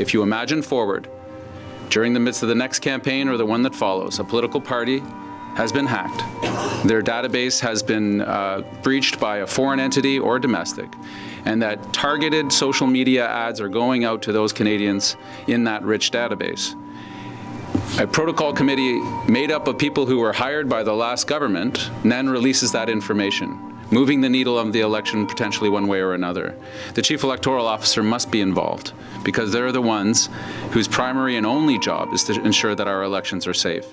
if you imagine forward, during the midst of the next campaign or the one that follows, a political party has been hacked. Their database has been breached by a foreign entity or domestic, and that targeted social media ads are going out to those Canadians in that rich database. A protocol committee made up of people who were hired by the last government then releases that information, moving the needle of the election potentially one way or another. The Chief Electoral Officer must be involved because they're the ones whose primary and only job is to ensure that our elections are safe.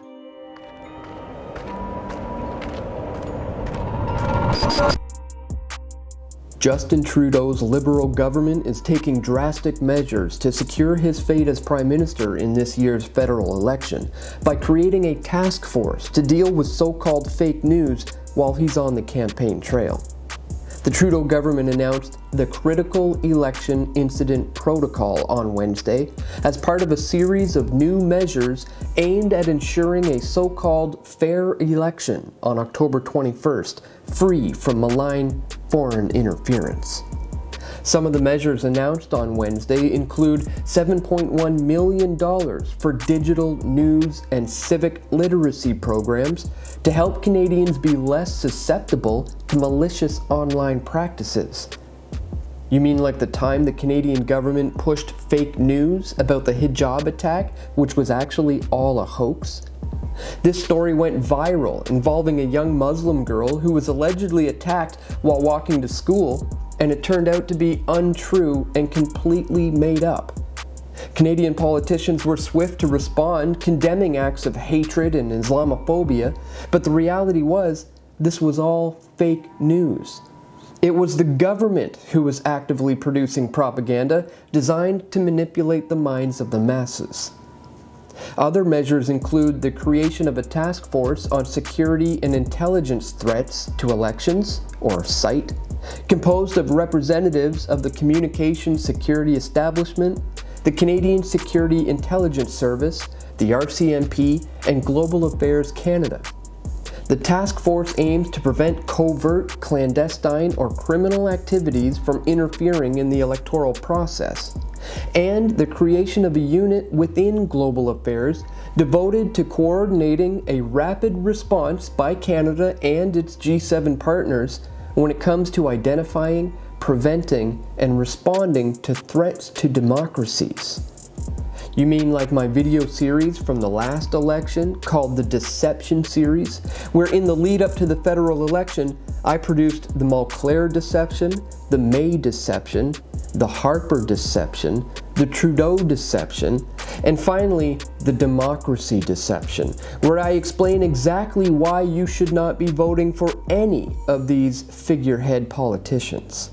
Justin Trudeau's Liberal government is taking drastic measures to secure his fate as Prime Minister in this year's federal election by creating a task force to deal with so-called fake news while he's on the campaign trail. The Trudeau government announced the Critical Election Incident Protocol on Wednesday as part of a series of new measures aimed at ensuring a so-called fair election on October 21st, free from malign foreign interference. Some of the measures announced on Wednesday include $7.1 million for digital news and civic literacy programs to help Canadians be less susceptible to malicious online practices. You mean like the time the Canadian government pushed fake news about the hijab attack, which was actually all a hoax? This story went viral, involving a young Muslim girl who was allegedly attacked while walking to school, and it turned out to be untrue and completely made up. Canadian politicians were swift to respond, condemning acts of hatred and Islamophobia, but the reality was, this was all fake news. It was the government who was actively producing propaganda designed to manipulate the minds of the masses. Other measures include the creation of a task force on security and intelligence threats to elections, or SITE, composed of representatives of the Communications Security Establishment, the Canadian Security Intelligence Service, the RCMP, and Global Affairs Canada. The task force aims to prevent covert, clandestine, or criminal activities from interfering in the electoral process, and the creation of a unit within Global Affairs devoted to coordinating a rapid response by Canada and its G7 partners when it comes to identifying, preventing, and responding to threats to democracies. You mean like my video series from the last election called the Deception Series, where in the lead up to the federal election, I produced the Mulclair Deception, the May Deception, the Harper Deception, the Trudeau Deception, and finally, the Democracy Deception, where I explain exactly why you should not be voting for any of these figurehead politicians.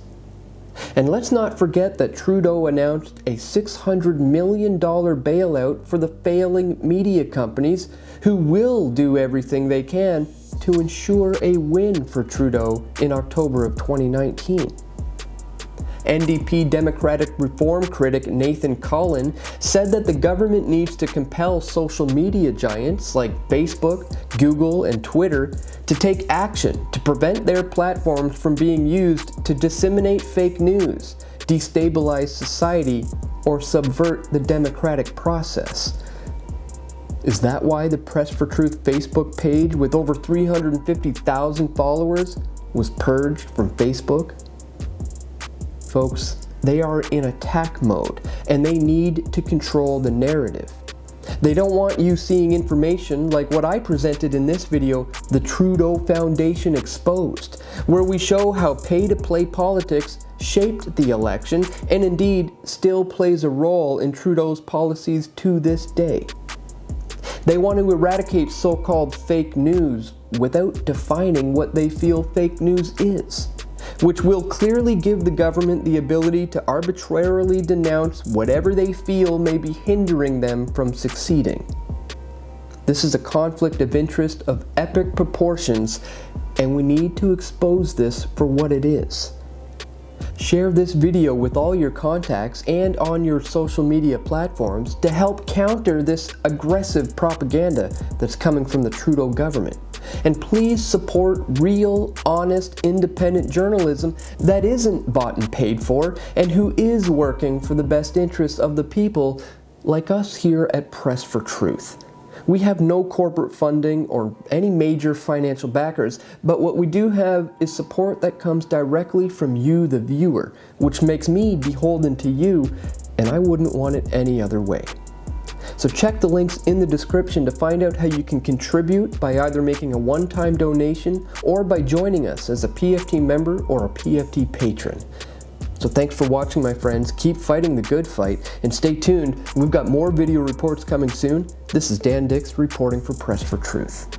And let's not forget that Trudeau announced a $600 million bailout for the failing media companies who will do everything they can to ensure a win for Trudeau in October of 2019. NDP Democratic Reform critic Nathan Cullen said that the government needs to compel social media giants like Facebook, Google, and Twitter to take action to prevent their platforms from being used to disseminate fake news, destabilize society, or subvert the democratic process. Is that why the Press for Truth Facebook page with over 350,000 followers was purged from Facebook? Folks, they are in attack mode, and they need to control the narrative. They don't want you seeing information like what I presented in this video, the Trudeau Foundation Exposed, where we show how pay-to-play politics shaped the election and indeed still plays a role in Trudeau's policies to this day. They want to eradicate so-called fake news without defining what they feel fake news is, which will clearly give the government the ability to arbitrarily denounce whatever they feel may be hindering them from succeeding. This is a conflict of interest of epic proportions, and we need to expose this for what it is. Share this video with all your contacts and on your social media platforms to help counter this aggressive propaganda that's coming from the Trudeau government. And please support real, honest, independent journalism that isn't bought and paid for and who is working for the best interests of the people like us here at Press for Truth. We have no corporate funding or any major financial backers, but what we do have is support that comes directly from you, the viewer, which makes me beholden to you, and I wouldn't want it any other way. So check the links in the description to find out how you can contribute by either making a one-time donation or by joining us as a PFT member or a PFT patron. So thanks for watching, my friends. Keep fighting the good fight and stay tuned. We've got more video reports coming soon. This is Dan Dix reporting for Press for Truth.